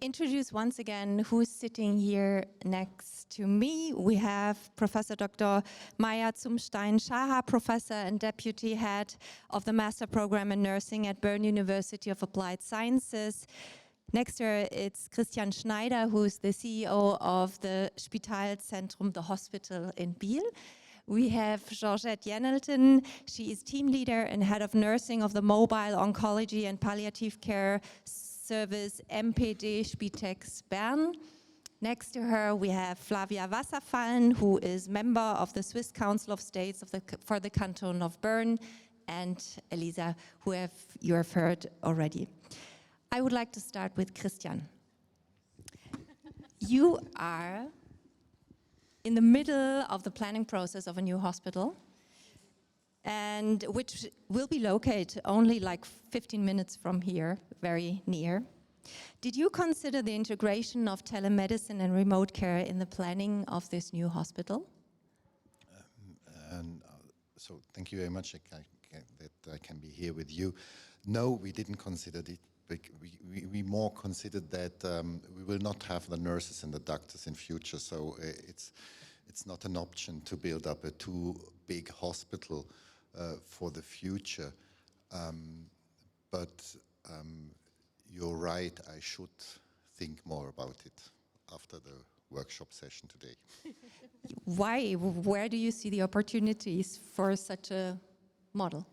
introduce once again who's sitting here next to me. We have Professor Dr. Maya Zumstein-Shaha, Professor and Deputy Head of the Master Program in Nursing at Bern University of Applied Sciences. Next to her, it's Kristian Schneider, who's the CEO of the Spitalzentrum, the hospital in Biel. We have Georgette Jenelten. She is team leader and head of nursing of the Mobile Oncology and Palliative Care Service MPD Spitex Bern. Next to her, we have Flavia Wasserfallen, who is member of the Swiss Council of States for the Canton of Bern, and Elisa, who you have heard already. I would like to start with Kristian. You are in the middle of the planning process of a new hospital, and which will be located only like 15 minutes from here, very near. Did you consider the integration of telemedicine and remote care in the planning of this new hospital? So thank you very much that I can be here with you. No, we didn't consider it. We more considered that we will not have the nurses and the doctors in future, so it's not an option to build up a too big hospital for the future. But you're right, I should think more about it after the workshop session today. Why? Where do you see the opportunities for such a model?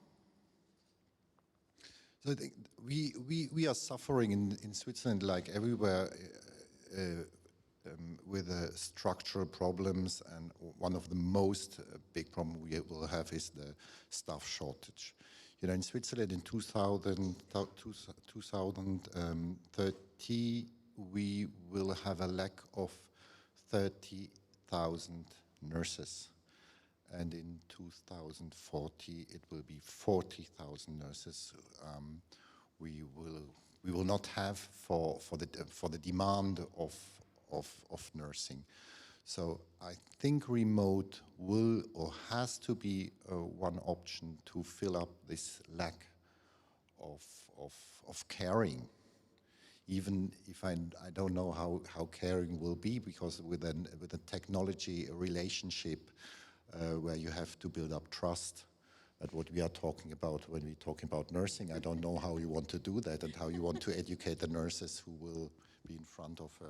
So I think we are suffering in Switzerland, like everywhere, with structural problems, and one of the most big problems we will have is the staff shortage. You know, in Switzerland in 2030, we will have a lack of 30,000 nurses. And in 2040, it will be 40,000 nurses. We will not have for the demand of nursing. So I think remote will or has to be one option to fill up this lack of caring. Even if I don't know how caring will be, because with a technology relationship where you have to build up trust. But what we are talking about when we talk about nursing, I don't know how you want to do that and how you want to educate the nurses who will be in front of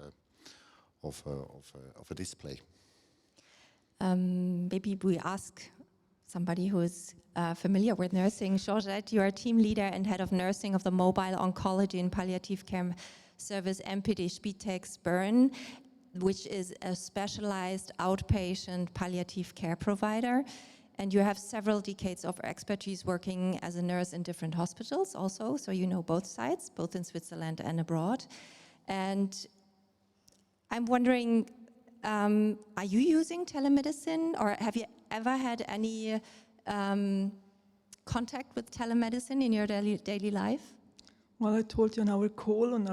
a display. Maybe we ask somebody who is familiar with nursing. Georgette, you are team leader and head of nursing of the Mobile Oncology and Palliative Care Service MPD Spitex Bern, which is a specialized outpatient palliative care provider. And you have several decades of expertise working as a nurse in different hospitals also, so you know both sides, both in Switzerland and abroad. And I'm wondering, are you using telemedicine, or have you ever had any contact with telemedicine in your daily life? Well, I told you on our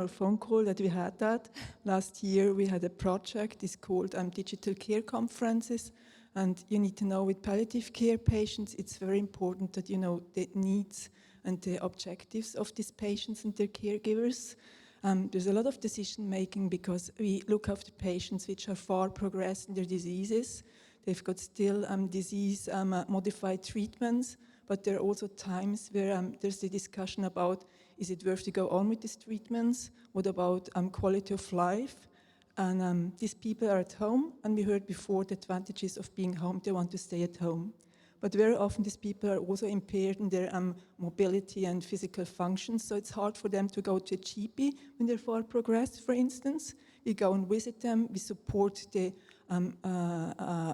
phone call that we had that. Last year we had a project, it's called Digital Care Conferences. And you need to know with palliative care patients, it's very important that you know the needs and the objectives of these patients and their caregivers. There's a lot of decision making because we look after patients which are far progressed in their diseases. They've got still disease modified treatments, but there are also times where there's the discussion about, is it worth to go on with these treatments? What about quality of life? And these people are at home, and we heard before the advantages of being home. They want to stay at home. But very often these people are also impaired in their mobility and physical functions, so it's hard for them to go to a GP when they're far progressed, for instance. We go and visit them, we support the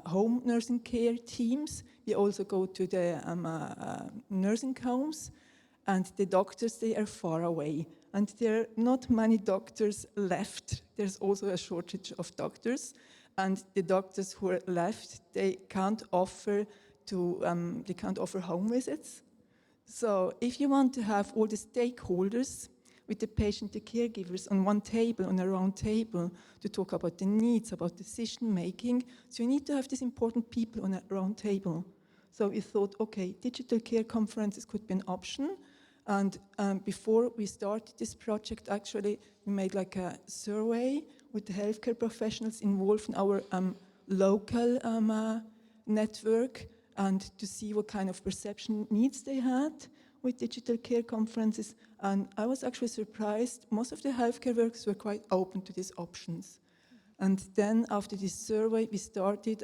home nursing care teams. We also go to the nursing homes, and the doctors, they are far away. And there are not many doctors left. There's also a shortage of doctors. And the doctors who are left, they can't offer home visits. So if you want to have all the stakeholders with the patient, the caregivers on one table, on a round table, to talk about the needs, about decision making, so you need to have these important people on a round table. So we thought, okay, digital care conferences could be an option. And before we started this project, actually, we made like a survey with the healthcare professionals involved in our local network, and to see what kind of perception needs they had with digital care conferences. And I was actually surprised. Most of the healthcare workers were quite open to these options. And then after this survey, we started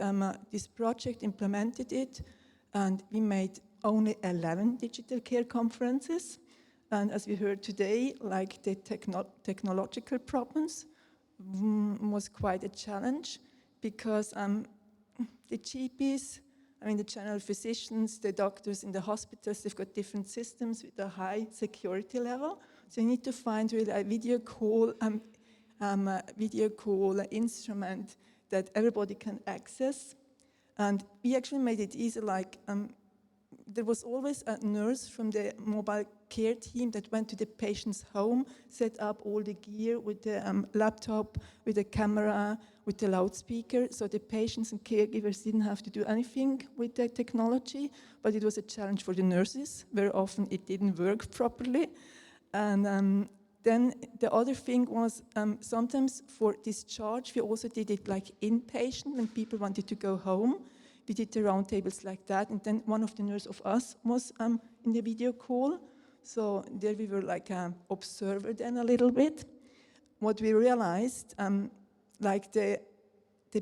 this project, implemented it, and we made only 11 digital care conferences. And as we heard today, like the technological problems was quite a challenge, because the GPs, I mean the general physicians, the doctors in the hospitals, they've got different systems with a high security level. So you need to find really a video call instrument that everybody can access. And we actually made it easy, like there was always a nurse from the mobile care team that went to the patient's home, set up all the gear with the laptop, with the camera, with the loudspeaker, so the patients and caregivers didn't have to do anything with the technology, but it was a challenge for the nurses. Very often it didn't work properly. And then the other thing was sometimes for discharge, we also did it like inpatient when people wanted to go home. We did the roundtables like that, and then one of the nurses of us was in the video call. So there we were like an observer then a little bit. What we realized, like the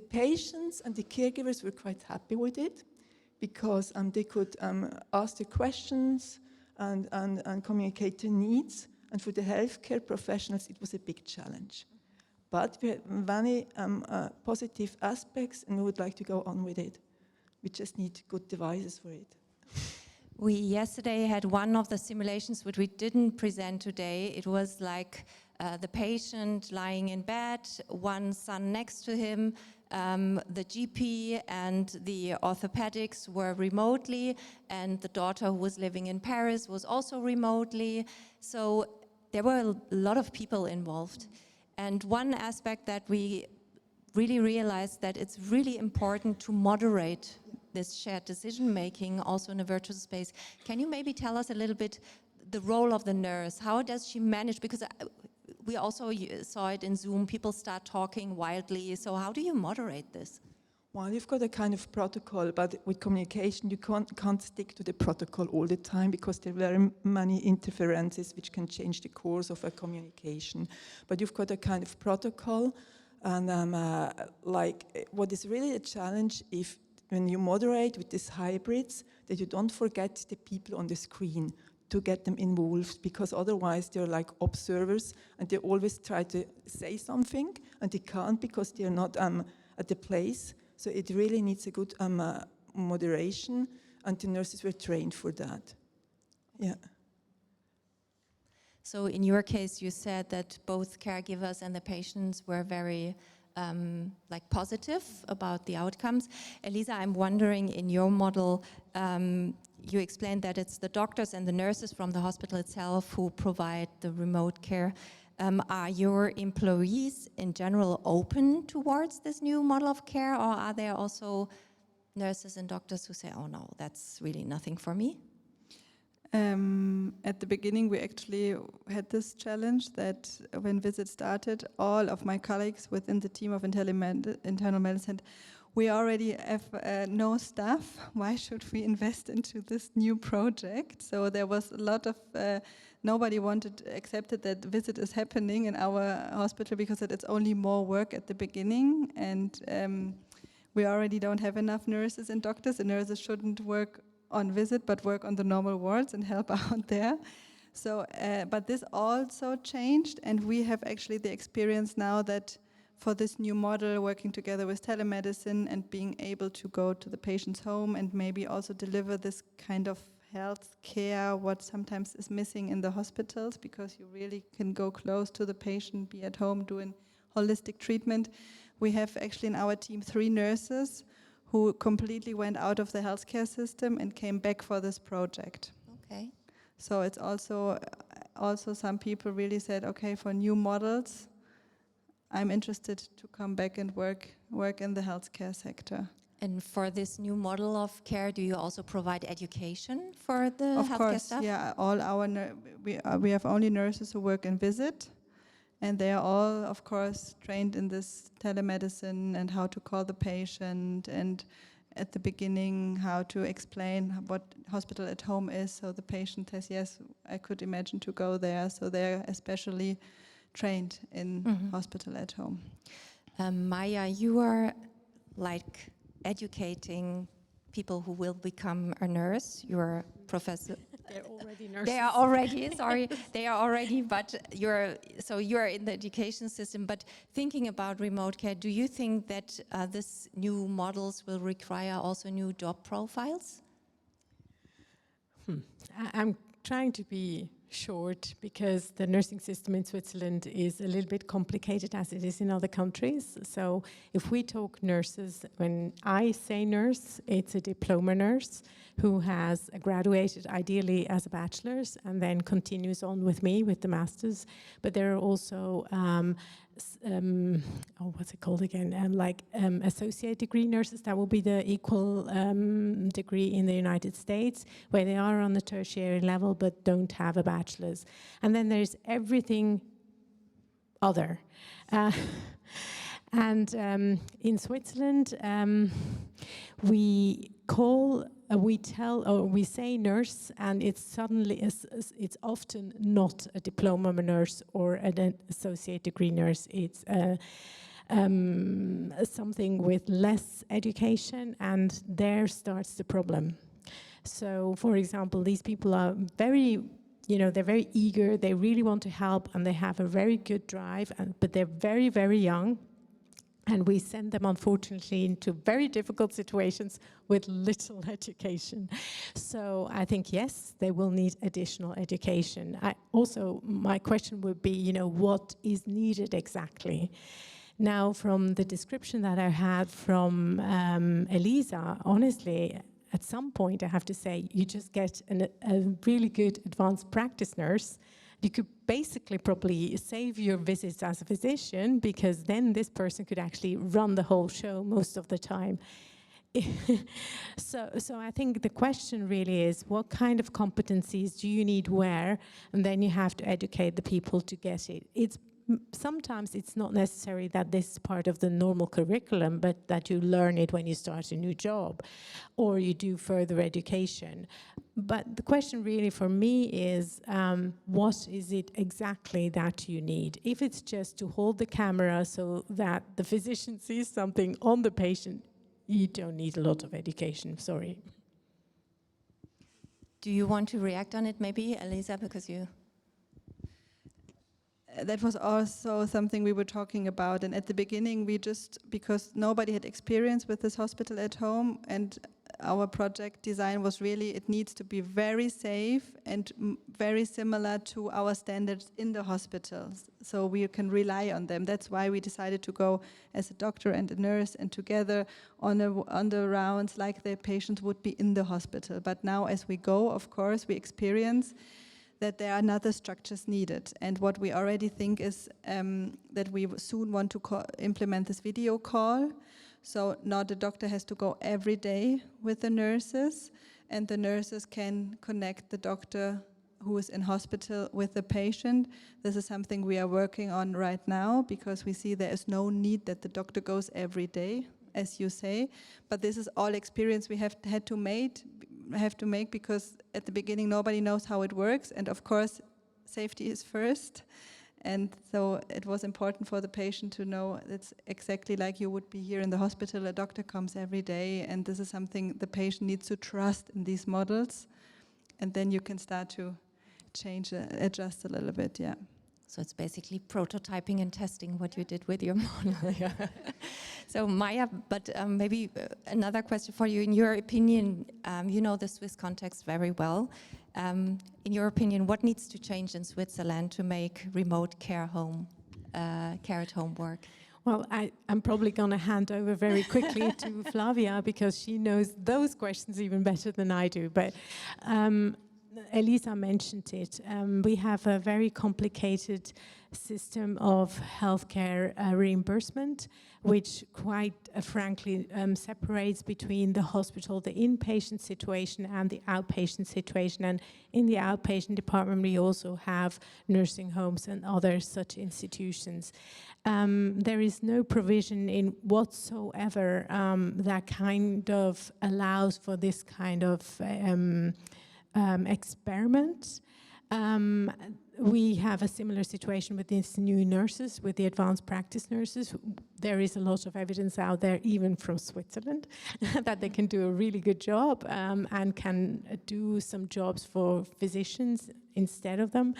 patients and the caregivers were quite happy with it, because they could ask the questions and communicate the needs. And for the healthcare professionals, it was a big challenge. But we had many positive aspects, and we would like to go on with it. We just need good devices for it. We yesterday had one of the simulations which we didn't present today. It was like the patient lying in bed, one son next to him, the GP and the orthopedics were remotely, and the daughter who was living in Paris was also remotely. So there were a lot of people involved. And one aspect that we really realized that it's really important to moderate this shared decision-making also in a virtual space. Can you maybe tell us a little bit the role of the nurse? How does she manage? Because we also saw it in Zoom, people start talking wildly. So how do you moderate this? Well, you've got a kind of protocol, but with communication, you can't stick to the protocol all the time, because there are very many interferences which can change the course of a communication. But you've got a kind of protocol, and like what is really a challenge when you moderate with these hybrids, that you don't forget the people on the screen to get them involved, because otherwise they're like observers and they always try to say something and they can't because they're not at the place. So it really needs a good moderation, and the nurses were trained for that. Yeah. So in your case, you said that both caregivers and the patients were very like positive about the outcomes. Elisa, I'm wondering, in your model, you explained that it's the doctors and the nurses from the hospital itself who provide the remote care. Are your employees in general open towards this new model of care, or are there also nurses and doctors who say, oh no, that's really nothing for me? At the beginning, we actually had this challenge that when Visit started, all of my colleagues within the team of internal medicine, we already have no staff. Why should we invest into this new project? So there was a lot of, nobody accepted that Visit is happening in our hospital, because it's only more work at the beginning, and we already don't have enough nurses and doctors. The nurses shouldn't work on Visit, but work on the normal wards and help out there. So, but this also changed, and we have actually the experience now that for this new model, working together with telemedicine and being able to go to the patient's home and maybe also deliver this kind of health care, what sometimes is missing in the hospitals, because you really can go close to the patient, be at home doing holistic treatment. We have actually in our team 3 nurses who completely went out of the healthcare system and came back for this project. Okay. So it's also some people really said, okay, for new models, I'm interested to come back and work in the healthcare sector. And for this new model of care, do you also provide education for the Of healthcare course, staff? yeah. All our we have only nurses who work in visit, and they are all, of course, trained in this telemedicine and how to call the patient, and at the beginning how to explain what hospital at home is, so the patient says, yes, I could imagine to go there. So they're especially trained in hospital at home. Maya, you are like educating people who will become a nurse. You're a professor. They're already nurses. They are already, sorry, they are already, but you're in the education system. But thinking about remote care, do you think that this new models will require also new job profiles? I'm trying to be short because the nursing system in Switzerland is a little bit complicated as it is in other countries. So if we talk nurses, when I say nurse, it's a diploma nurse who has graduated ideally as a bachelor's and then continues on with me with the master's. But there are also what's it called again? Associate degree nurses. That will be the equal degree in the United States, where they are on the tertiary level but don't have a bachelor's. And then there's everything other. And in Switzerland, we say nurse, and it's often not a diploma nurse or an associate degree nurse. It's something with less education, and there starts the problem. So, for example, these people are they're very eager, they really want to help, and they have a very good drive, but they're very, very young. And we send them, unfortunately, into very difficult situations with little education. So I think, yes, they will need additional education. My question would be, what is needed exactly? Now, from the description that I had from Elisa, honestly, at some point, I have to say, you just get a really good advanced practice nurse. You could basically probably save your visits as a physician, because then this person could actually run the whole show most of the time. So I think the question really is, what kind of competencies do you need where? And then you have to educate the people to get it. Sometimes it's not necessary that this is part of the normal curriculum, but that you learn it when you start a new job or you do further education. But the question really for me is, what is it exactly that you need? If it's just to hold the camera so that the physician sees something on the patient, you don't need a lot of education, sorry. Do you want to react on it maybe, Elisa, because you... That was also something we were talking about, and at the beginning because nobody had experience with this hospital at home, and our project design was really, it needs to be very safe and very similar to our standards in the hospitals, so we can rely on them. That's why we decided to go as a doctor and a nurse and together on the rounds like the patients would be in the hospital. But now as we go, of course, we experience that there are other structures needed. And what we already think is that we soon want to implement this video call. So now the doctor has to go every day with the nurses, and the nurses can connect the doctor who is in hospital with the patient. This is something we are working on right now, because we see there is no need that the doctor goes every day, as you say. But this is all experience we have to make, because at the beginning nobody knows how it works, and of course safety is first, and so it was important for the patient to know it's exactly like you would be here in the hospital. A doctor comes every day, and this is something the patient needs to trust in these models, and then you can start to change, adjust a little bit, yeah. So it's basically prototyping and testing what you did with your model. So Maya, but maybe another question for you. In your opinion, you know the Swiss context very well. In your opinion, what needs to change in Switzerland to make remote care at home work? Well, I'm probably going to hand over very quickly to Flavia, because she knows those questions even better than I do. But Elisa mentioned it. We have a very complicated system of healthcare reimbursement, which quite frankly separates between the hospital, the inpatient situation and the outpatient situation. And in the outpatient department, we also have nursing homes and other such institutions. There is no provision in whatsoever that kind of allows for this kind of experiment. We have a similar situation with these new nurses, with the advanced practice nurses. There is a lot of evidence out there, even from Switzerland, that they can do a really good job and can do some jobs for physicians instead of them.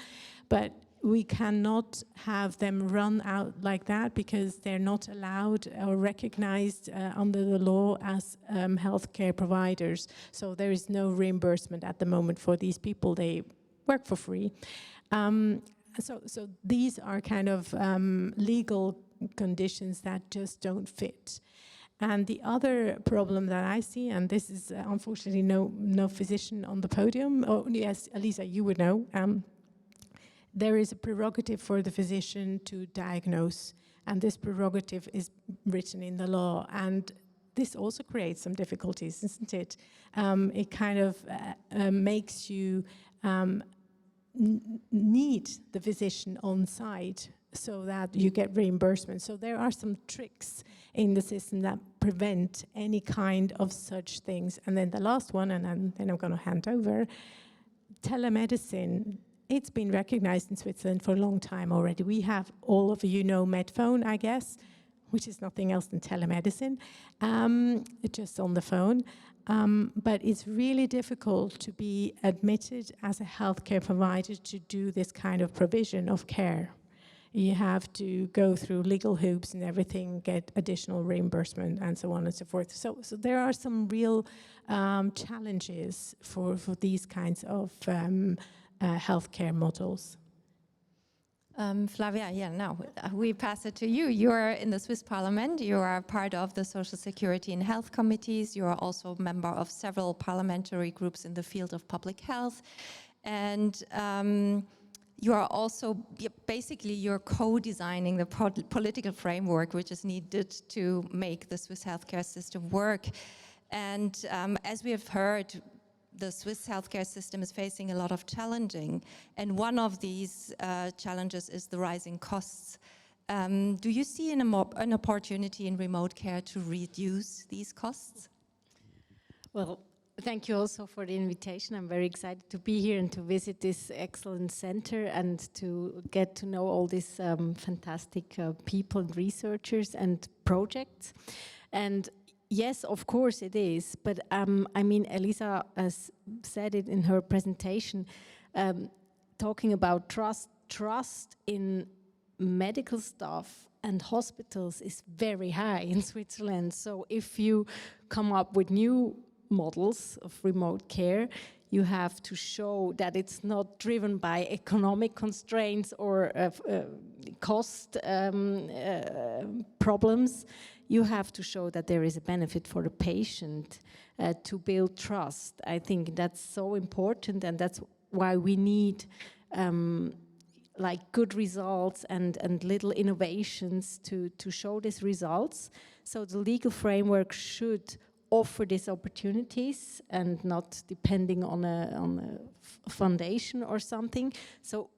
But we cannot have them run out like that because they're not allowed or recognized under the law as healthcare providers. So there is no reimbursement at the moment for these people. They work for free. So these are kind of legal conditions that just don't fit. And the other problem that I see, and this is unfortunately no physician on the podium. Oh yes, Elisa, you would know. There is a prerogative for the physician to diagnose, and this prerogative is written in the law. And this also creates some difficulties, isn't it? It kind of makes you need the physician on site so that you get reimbursement. So there are some tricks in the system that prevent any kind of such things. And then the last one, and then I'm going to hand over, telemedicine. It's been recognized in Switzerland for a long time already. We have, all of you know, Medphone, I guess, which is nothing else than telemedicine, just on the phone. But it's really difficult to be admitted as a healthcare provider to do this kind of provision of care. You have to go through legal hoops and everything, get additional reimbursement and so on and so forth. So there are some real challenges for these kinds of healthcare models. Flavia, yeah, now we pass it to you. You are in the Swiss Parliament. You are part of the Social Security and Health Committees. You are also a member of several parliamentary groups in the field of public health. And you are also, basically, you're co-designing the political framework which is needed to make the Swiss healthcare system work. And as we have heard, the Swiss healthcare system is facing a lot of challenging, and one of these challenges is the rising costs. Do you see an opportunity in remote care to reduce these costs? Well, thank you also for the invitation. I'm very excited to be here and to visit this excellent center and to get to know all these fantastic people and researchers and projects. And yes, of course it is, but I mean, Elisa has said it in her presentation, talking about trust in medical staff and hospitals is very high in Switzerland. So if you come up with new models of remote care, you have to show that it's not driven by economic constraints or cost problems. You have to show that there is a benefit for the patient to build trust. I think that's so important, and that's why we need like good results and little innovations to show these results. So the legal framework should offer these opportunities and not depending on a foundation or something. So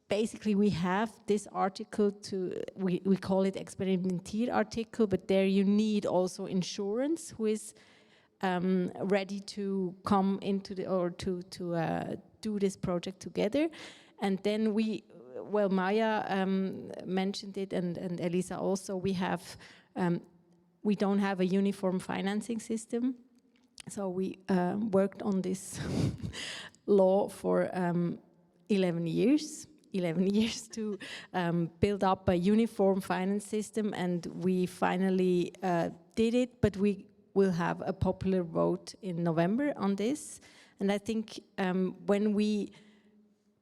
basically we have this article we call it Experimentier article, but there you need also insurance who is ready to come into to do this project together. And then Maya mentioned it, and Elisa also, we don't have a uniform financing system. So we worked on this law for 11 years to build up a uniform finance system, and we finally did it, but we will have a popular vote in November on this. And I think when we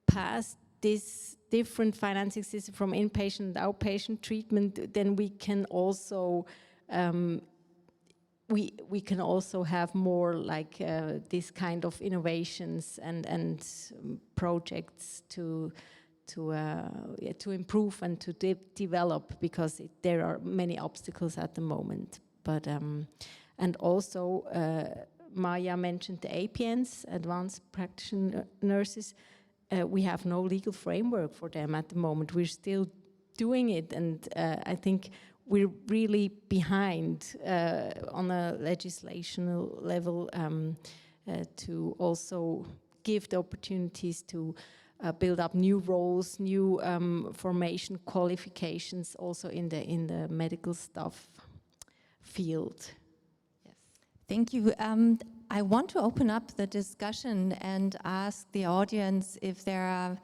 pass this different financing system from inpatient and outpatient treatment, then we can also we can also have more like this kind of innovations and projects to improve and to develop, because there are many obstacles at the moment. But and also Maya mentioned the APNs, advanced practitioner nurses. We have no legal framework for them at the moment. We're still doing it, and I think we're really behind on a legislational level to also give the opportunities to build up new roles, new formation qualifications, also in the medical staff field. Yes. Thank you. I want to open up the discussion and ask the audience if there are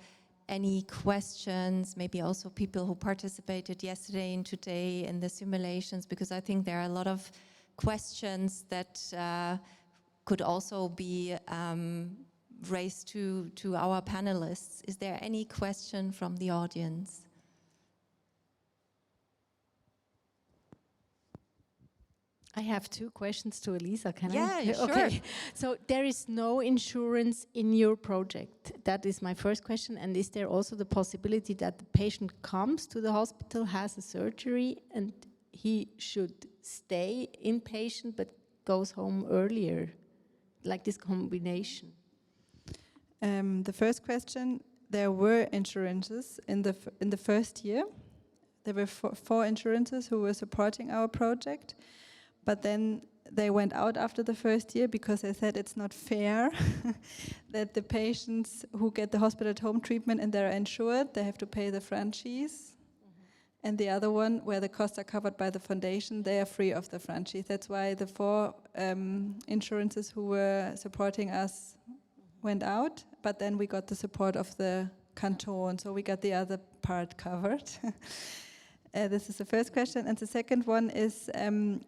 any questions, maybe also people who participated yesterday and today in the simulations, because I think there are a lot of questions that could also be raised to our panelists. Is there any question from the audience? I have two questions to Elisa. Can I? Yeah, sure. Okay. So there is no insurance in your project. That is my first question. And is there also the possibility that the patient comes to the hospital, has a surgery, and he should stay inpatient but goes home earlier, like this combination? The first question, there were insurances in the first year. There were four insurances who were supporting our project. But then they went out after the first year because they said it's not fair that the patients who get the hospital at home treatment and they're insured, they have to pay the franchise. And the other one, where the costs are covered by the foundation, they are free of the franchise. That's why the four insurances who were supporting us went out, but then we got the support of the canton, so we got the other part covered. This is the first question. And the second one is,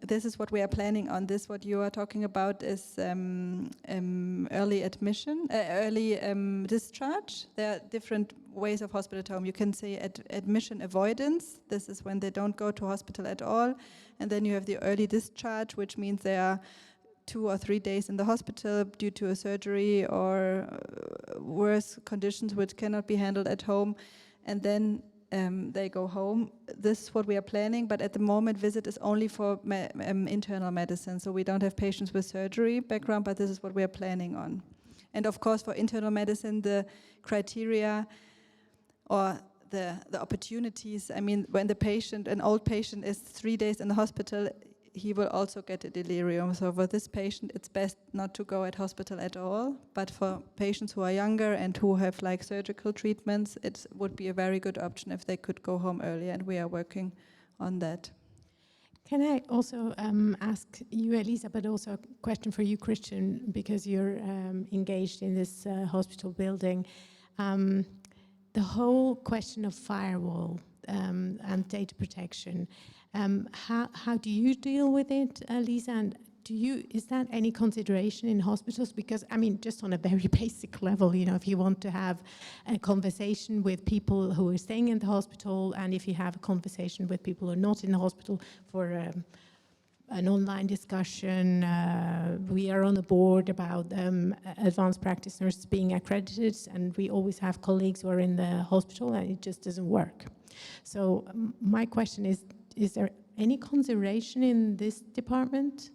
this is what we are planning on. This, what you are talking about, is early admission, early discharge. There are different ways of hospital at home. You can say admission avoidance. This is when they don't go to hospital at all. And then you have the early discharge, which means they are 2 or 3 days in the hospital due to a surgery or worse conditions which cannot be handled at home. And then they go home. This is what we are planning, but at the moment visit is only for internal medicine, so we don't have patients with surgery background, but this is what we are planning on. And of course for internal medicine, the criteria or the opportunities, I mean, when the patient, an old patient is 3 days in the hospital, he will also get a delirium. So for this patient, it's best not to go at hospital at all. But for patients who are younger and who have like surgical treatments, it would be a very good option if they could go home early, and we are working on that. Can I also ask you, Elisa, but also a question for you, Kristian, because you're engaged in this hospital building. The whole question of firewall and data protection, how do you deal with it, Elisa? And is that any consideration in hospitals? Because, I mean, just on a very basic level, you know, if you want to have a conversation with people who are staying in the hospital, and if you have a conversation with people who are not in the hospital for an online discussion, we are on the board about advanced practice nurses being accredited, and we always have colleagues who are in the hospital, and it just doesn't work. So my question is there any consideration in this department?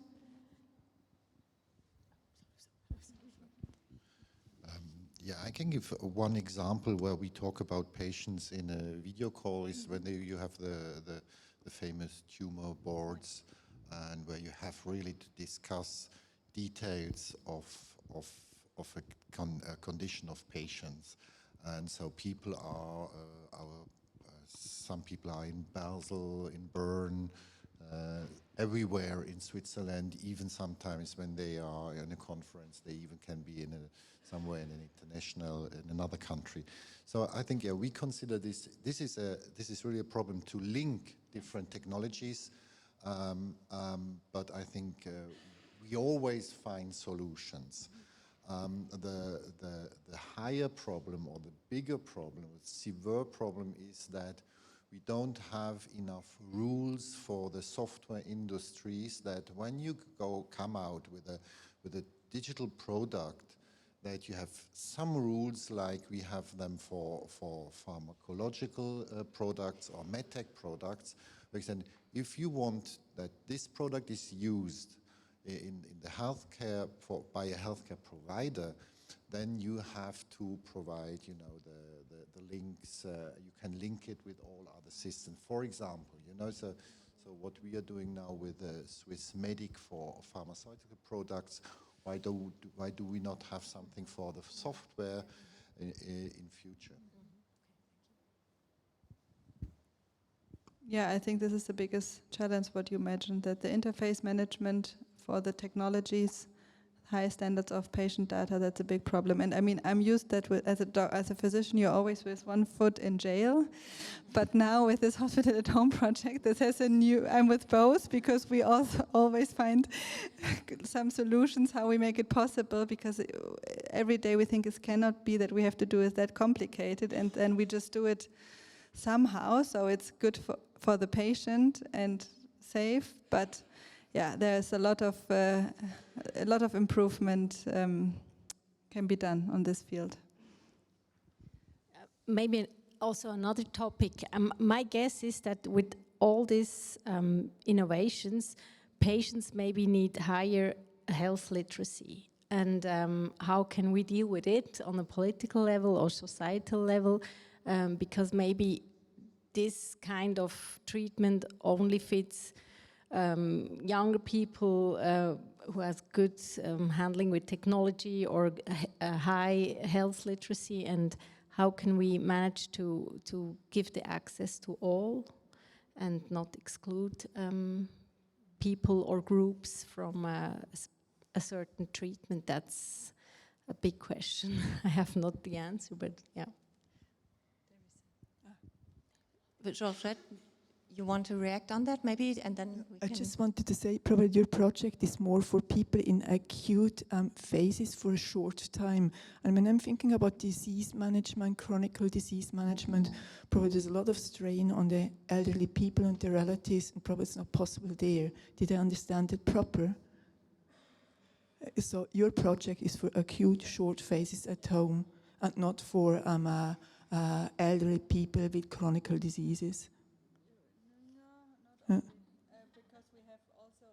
Yeah, I can give one example where we talk about patients in a video call is when you have the famous tumor boards, and where you have really to discuss details of a condition of patients. And so people are, some people are in Basel, in Bern, everywhere in Switzerland, even sometimes when they are in a conference, they even can be somewhere in an international, in another country. So I think, yeah, we consider this is really a problem to link different technologies, but I think we always find solutions. The higher problem or the bigger problem, the severe problem is that we don't have enough rules for the software industries that when you come out with a digital product, that you have some rules like we have them for pharmacological products or medtech products. For example, if you want that this product is used in the healthcare by a healthcare provider, then you have to provide, you know, the links. You can link it with all other systems. For example, you know, so what we are doing now with Swiss Medic for pharmaceutical products, why do we not have something for the software in future? Yeah, I think this is the biggest challenge, what you mentioned, that the interface management for the technologies, high standards of patient data, that's a big problem. And I mean, I'm used that as a physician, you're always with one foot in jail. But now with this hospital at home project, this has I'm with both, because we also always find some solutions how we make it possible, because every day we think it cannot be that we have to do it that complicated, and then we just do it somehow, so it's good for the patient and safe. But yeah, there's a lot of improvement can be done on this field. Maybe also another topic. My guess is that with all these innovations, patients maybe need higher health literacy. And how can we deal with it on a political level or societal level? Because maybe this kind of treatment only fits younger people who has good handling with technology or high health literacy, and how can we manage to give the access to all and not exclude people or groups from a certain treatment? That's a big question. I have not the answer, but yeah. Georgette, you want to react on that maybe, and then I just wanted to say, probably your project is more for people in acute phases for a short time. And when I'm thinking about disease management, chronic disease management, probably there's a lot of strain on the elderly people and their relatives, and probably it's not possible there. Did I understand it proper? So your project is for acute short phases at home and not for elderly people with chronic diseases? Because we have also,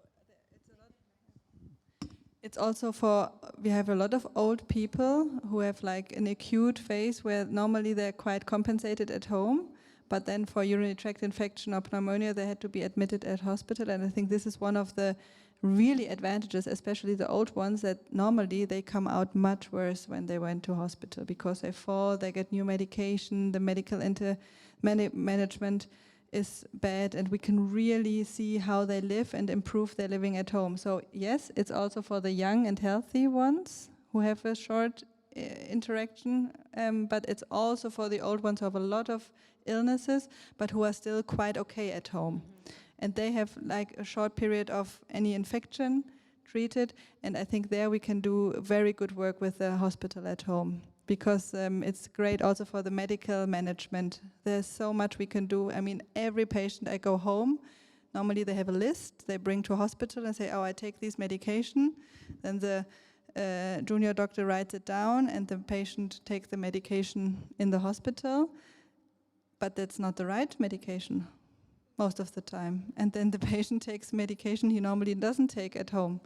it's also for, we have a lot of old people who have like an acute phase where normally they're quite compensated at home, but then for urinary tract infection or pneumonia they had to be admitted at hospital. And I think this is one of the really advantages, especially the old ones, that normally they come out much worse when they went to hospital, because they fall, they get new medication, the medical management is bad, and we can really see how they live and improve their living at home. So yes, it's also for the young and healthy ones who have a short interaction, but it's also for the old ones who have a lot of illnesses, but who are still quite okay at home. And they have like a short period of any infection treated, and I think there we can do very good work with the hospital at home, because it's great also for the medical management. There's so much we can do. I mean, every patient I go home, normally they have a list they bring to hospital and say, oh, I take this medication. Then the junior doctor writes it down and the patient takes the medication in the hospital. But that's not the right medication most of the time. And then the patient takes medication he normally doesn't take at home.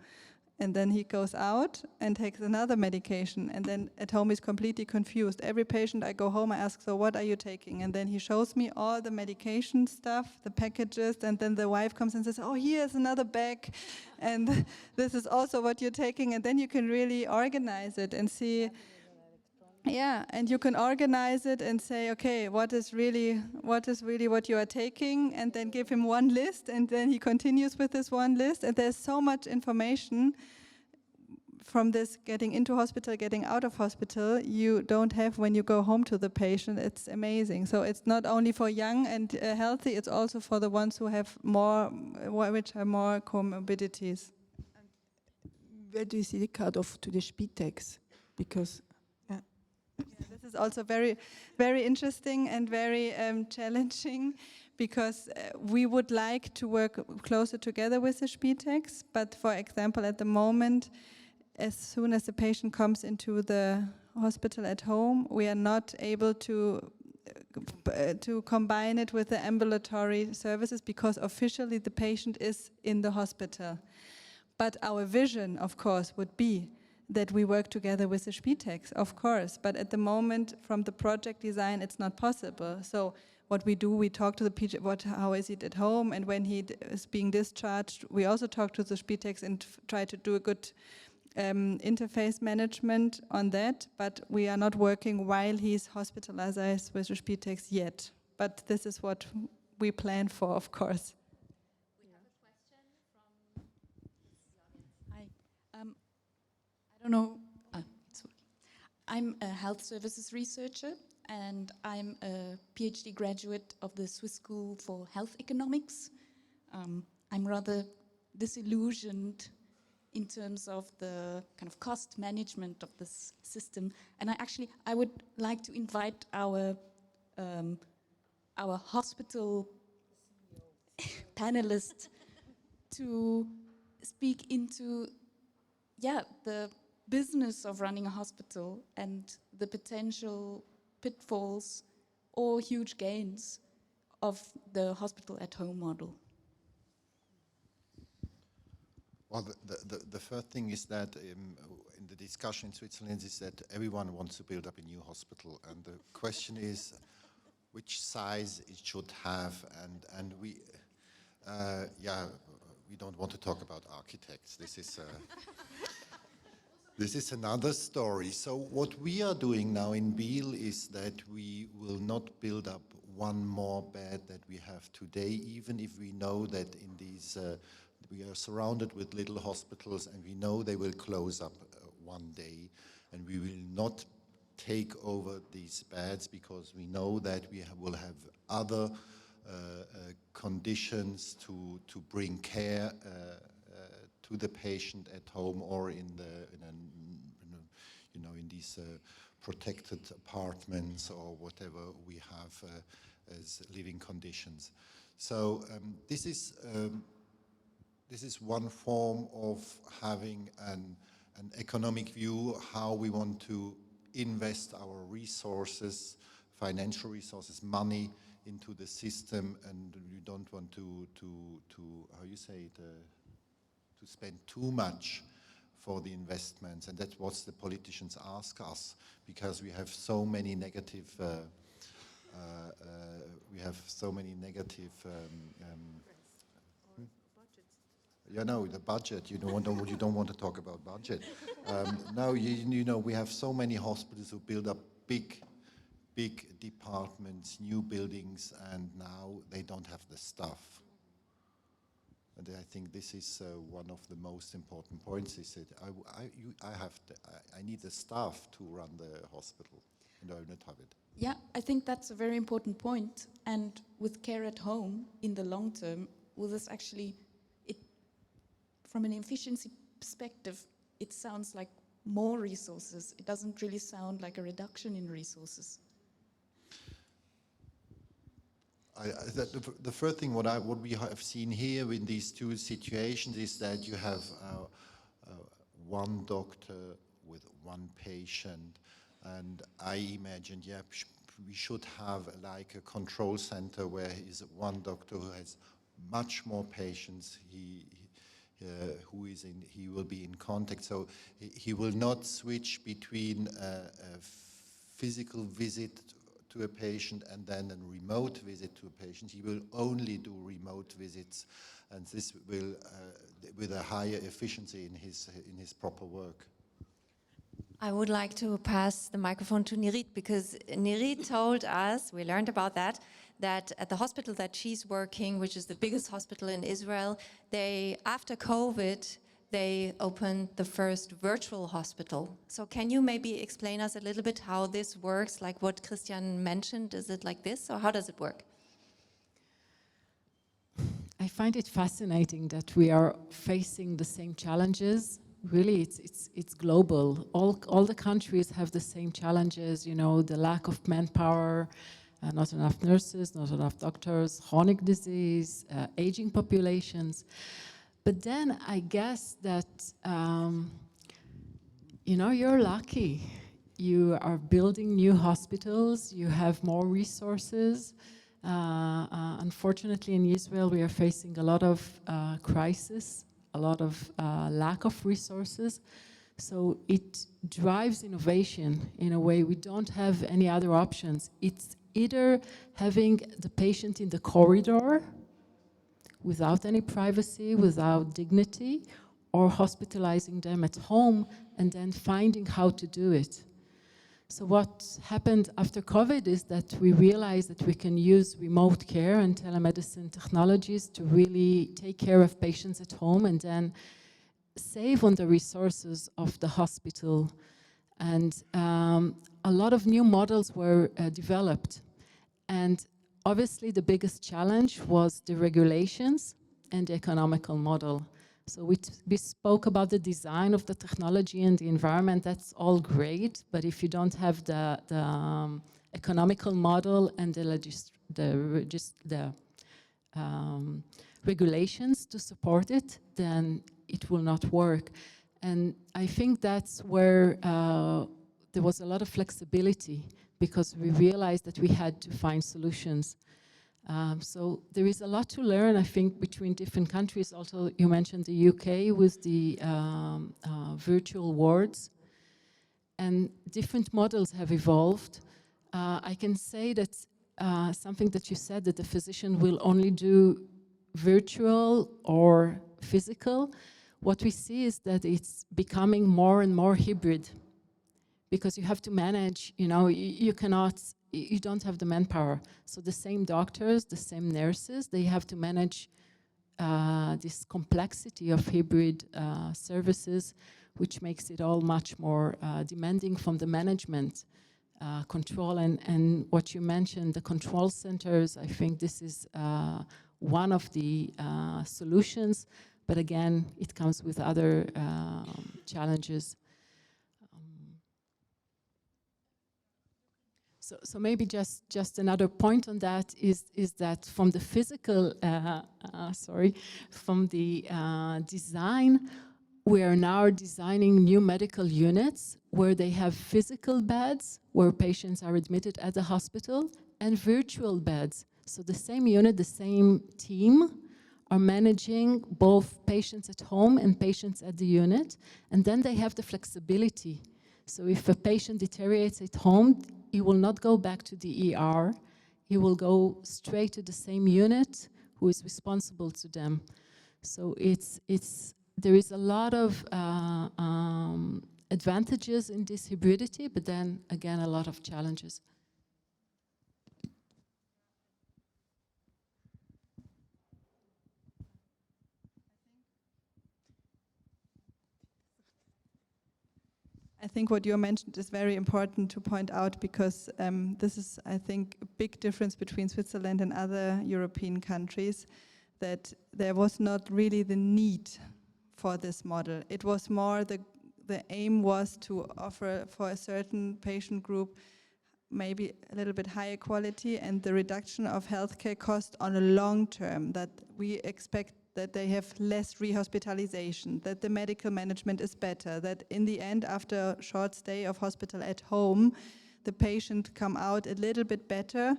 And then he goes out and takes another medication, and then at home he's completely confused. Every patient I go home, I ask, so what are you taking? And then he shows me all the medication stuff, the packages, and then the wife comes and says, oh, here's another bag, and this is also what you're taking. And then you can really organize it and see, yeah, and you can organize it and say, okay, what is really what you are taking, and then give him one list, and then he continues with this one list. And there's so much information from this getting into hospital, getting out of hospital, you don't have when you go home to the patient. It's amazing. So it's not only for young and healthy, it's also for the ones who have more, which have more comorbidities. Where do you see the cutoff to the Spitex? Because this is also very, very interesting and very challenging, because we would like to work closer together with the Spitex, but for example, at the moment, as soon as the patient comes into the hospital at home, we are not able to combine it with the ambulatory services because officially the patient is in the hospital. But our vision, of course, would be that we work together with the Spitex, of course. But at the moment, from the project design, it's not possible. So what we do, we talk to the patient, how is it at home? And when he is being discharged, we also talk to the Spitex and try to do a good interface management on that. But we are not working while he's hospitalized with the Spitex yet. But this is what we plan for, of course. We have a question from the audience. Hi. I don't know. It's working. I'm a health services researcher, and I'm a PhD graduate of the Swiss School for Health Economics. I'm rather disillusioned in terms of the kind of cost management of this system, and I would like to invite our hospital panelist to speak into the business of running a hospital and the potential pitfalls or huge gains of the hospital at home model. Well, the first thing is that in the discussion in Switzerland is that everyone wants to build up a new hospital, and the question is which size it should have, and we don't want to talk about architects. This is another story. So what we are doing now in Biel is that we will not build up one more bed that we have today, even if we know that in these we are surrounded with little hospitals, and we know they will close up one day, and we will not take over these beds because we know that we will have other conditions to bring care to the patient at home or in these protected apartments or whatever we have as living conditions. So this is one form of having an economic view, how we want to invest our resources, financial resources, money into the system, and you don't want to how you say it, to spend too much for the investments, and that's what the politicians ask us, because we have so many negative the budget. You don't want to talk about budget. No, we have so many hospitals who build up big departments, new buildings, and now they don't have the staff. And I think this is one of the most important points. Is that I need the staff to run the hospital, and I will not have it. Yeah, I think that's a very important point. And with care at home, in the long term, will this actually, from an efficiency perspective, it sounds like more resources. It doesn't really sound like a reduction in resources. The first thing what we have seen here in these two situations is that you have one doctor with one patient, and I imagined, we should have like a control center where is one doctor who has much more patients. He will be in contact, so he will not switch between a physical visit to a patient and then a remote visit to a patient. He will only do remote visits, and this will with a higher efficiency in his proper work. I would like to pass the microphone to Nirit, because Nirit told us, we learned about that at the hospital that she's working, which is the biggest hospital in Israel, after COVID, they opened the first virtual hospital. So can you maybe explain us a little bit how this works, like what Kristian mentioned? Is it like this, or how does it work? I find it fascinating that we are facing the same challenges. Really, it's global. All the countries have the same challenges, the lack of manpower, not enough nurses, not enough doctors, chronic disease, aging populations. But then I guess that, you're lucky. You are building new hospitals, you have more resources. Unfortunately, in Israel, we are facing a lot of crisis, a lot of lack of resources. So it drives innovation in a way we don't have any other options. It's either having the patient in the corridor without any privacy, without dignity, or hospitalizing them at home and then finding how to do it. So what happened after COVID is that we realized that we can use remote care and telemedicine technologies to really take care of patients at home and then save on the resources of the hospital. And a lot of new models were developed. And obviously the biggest challenge was the regulations and the economical model. So we spoke about the design of the technology and the environment. That's all great, but if you don't have the economical model and the regulations to support it, then it will not work. And I think that's where there was a lot of flexibility, because we realized that we had to find solutions. So there is a lot to learn, I think, between different countries. Also, you mentioned the UK with the virtual wards, and different models have evolved. I can say that something that you said, that the physician will only do virtual or physical. What we see is that it's becoming more and more hybrid, because you have to manage, you don't have the manpower. So the same doctors, the same nurses, they have to manage this complexity of hybrid services, which makes it all much more demanding from the management control. And what you mentioned, the control centers, I think this is one of the solutions. But again, it comes with other challenges. So maybe just another point on that is that from the physical, from the design, we are now designing new medical units where they have physical beds where patients are admitted at the hospital and virtual beds. So the same unit, the same team are managing both patients at home and patients at the unit, and then they have the flexibility. So if a patient deteriorates at home, he will not go back to the ER. He will go straight to the same unit who is responsible to them. So there is a lot of advantages in this hybridity, but then again, a lot of challenges. I think what you mentioned is very important to point out, because this is, I think, a big difference between Switzerland and other European countries, that there was not really the need for this model. It was more the aim was to offer for a certain patient group maybe a little bit higher quality and the reduction of healthcare costs on a long term, that we expect that they have less rehospitalization, that the medical management is better, that in the end, after a short stay of hospital at home, the patient come out a little bit better,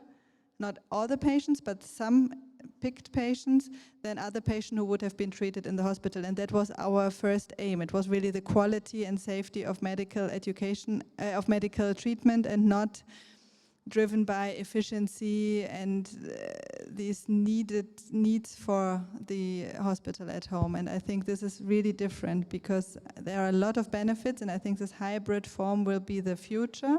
not all the patients, but some picked patients, than other patients who would have been treated in the hospital. And that was our first aim. It was really the quality and safety of medical education, of medical treatment, and not driven by efficiency and these needs for the hospital at home. And I think this is really different, because there are a lot of benefits, and I think this hybrid form will be the future.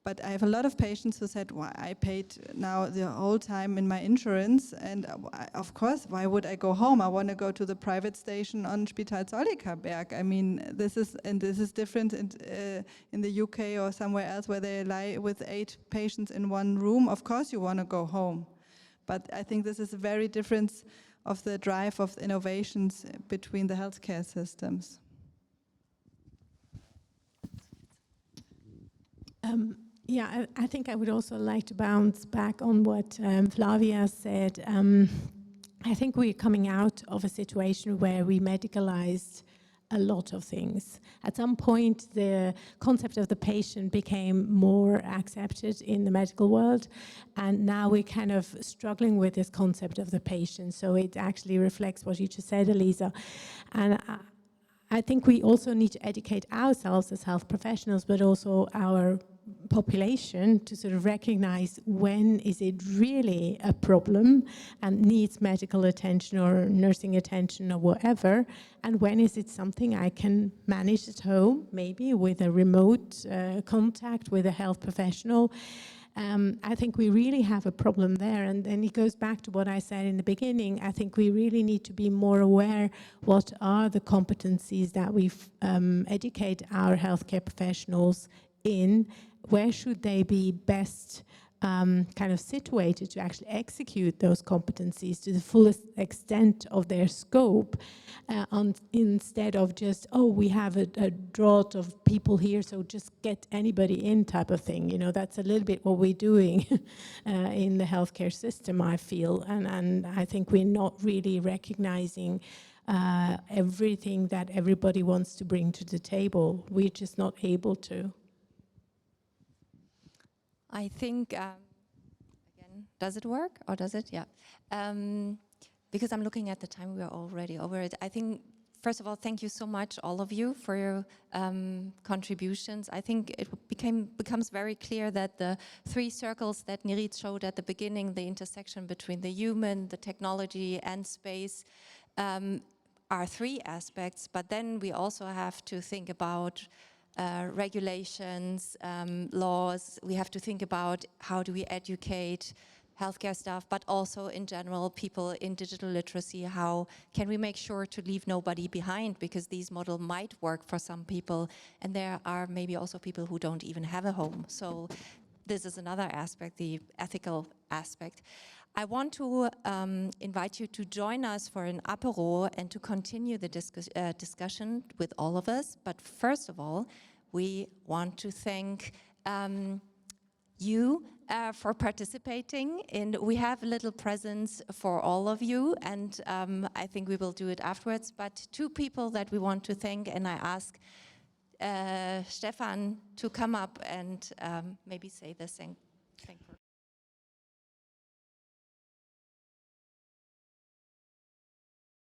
But I have a lot of patients who said, well, I paid now the whole time in my insurance, and of course, why would I go home? I want to go to the private station on Spital Zollikaberg. I mean, this is different in the UK or somewhere else where they lie with 8 patients in one room. Of course, you want to go home. But I think this is a very difference of the drive of innovations between the healthcare systems. Yeah, I think I would also like to bounce back on what Flavia said. I think we're coming out of a situation where we medicalized a lot of things. At some point, the concept of the patient became more accepted in the medical world, and now we're kind of struggling with this concept of the patient. So it actually reflects what you just said, Elisa. And I think we also need to educate ourselves as health professionals, but also our population to sort of recognize when is it really a problem and needs medical attention or nursing attention or whatever, and when is it something I can manage at home, maybe with a remote contact with a health professional. I think we really have a problem there, and it goes back to what I said in the beginning. I think we really need to be more aware what are the competencies that we educate our healthcare professionals in, where should they be best kind of situated to actually execute those competencies to the fullest extent of their scope, instead of just, oh, we have a drought of people here, so just get anybody in type of thing. You know, that's a little bit what we're doing in the healthcare system, I feel, and I think we're not really recognizing everything that everybody wants to bring to the table. We're just not able to. I think, again, does it work or does it? Yeah. Because I'm looking at the time, we are already over it. I think, first of all, thank you so much, all of you, for your contributions. I think it becomes very clear that the three circles that Nirit showed at the beginning, the intersection between the human, the technology, and space, are three aspects. But then we also have to think about regulations, laws. We have to think about how do we educate healthcare staff, but also in general people in digital literacy. How can we make sure to leave nobody behind, because these models might work for some people, and there are maybe also people who don't even have a home. So this is another aspect, the ethical aspect. I want to invite you to join us for an apéro and to continue the discussion with all of us. But first of all, we want to thank you for participating. We have a little presents for all of you, and I think we will do it afterwards. But two people that we want to thank, and I ask Stefan to come up and maybe say the same. Thank you.